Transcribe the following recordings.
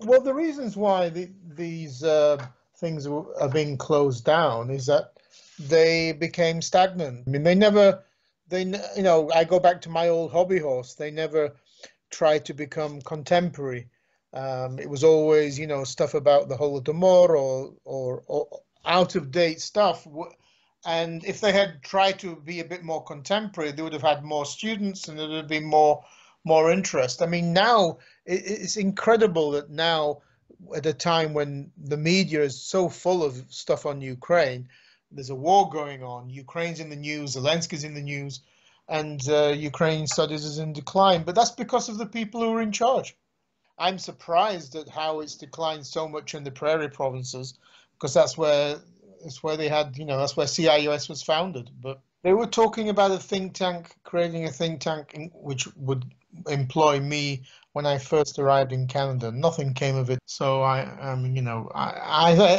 Well, the reasons why these things are being closed down is that they became stagnant. I mean, they never, I go back to my old hobby horse. They never tried to become contemporary. It was always, stuff about the Holodomor or out of date stuff. And if they had tried to be a bit more contemporary, they would have had more students and there would have been more interest. I mean, now it's incredible that now, at a time when the media is so full of stuff on Ukraine, there's a war going on. Ukraine's in the news, Zelensky's in the news, and Ukraine studies is in decline. But that's because of the people who are in charge. I'm surprised at how it's declined so much in the prairie provinces, because that's where they had, that's where CIUS was founded. But they were talking about a think tank, creating a think tank which would employ me when I first arrived in Canada. Nothing came of it. So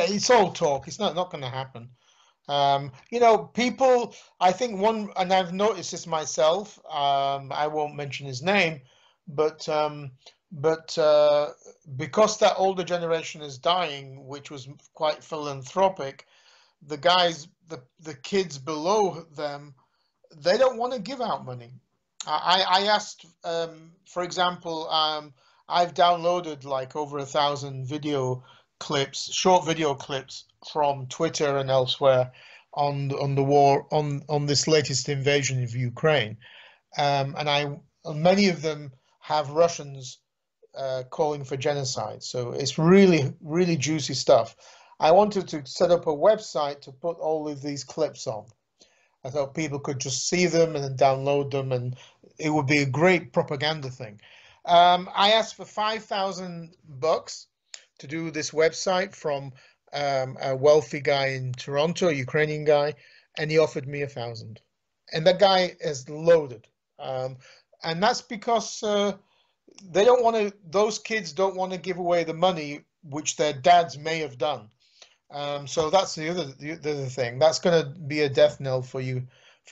it's all talk. It's not going to happen. People, I think and I've noticed this myself. I won't mention his name, but because that older generation is dying, which was quite philanthropic, the kids below them, they don't want to give out money. I asked, for example, I've downloaded like over 1,000 video clips, short video clips from Twitter and elsewhere on the war, on this latest invasion of Ukraine, and many of them have Russians calling for genocide. So it's really, really juicy stuff. I wanted to set up a website to put all of these clips on. I thought people could just see them and then download them, and it would be a great propaganda thing. I asked for $5,000 to do this website from a wealthy guy in Toronto, a Ukrainian guy, and he offered me 1,000. And that guy is loaded. And that's because they don't want to, those kids don't want to give away the money which their dads may have done. So that's the other thing. That's going to be a death knell for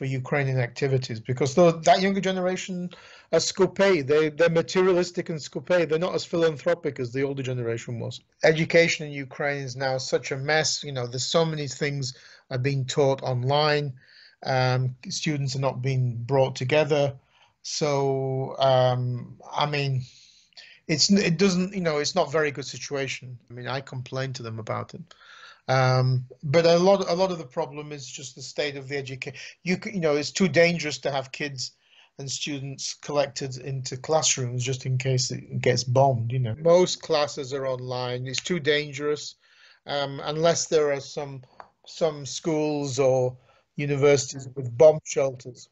Ukrainian activities, because that younger generation are scopé. They're materialistic and scopé. They're not as philanthropic as the older generation was. Education in Ukraine is now such a mess. There's so many things are being taught online. Students are not being brought together. So I mean, it doesn't, it's not a very good situation. I mean, I complain to them about it. But a lot of the problem is just the state of the education. It's too dangerous to have kids and students collected into classrooms just in case it gets bombed. Most classes are online. It's too dangerous, unless there are some schools or universities with bomb shelters.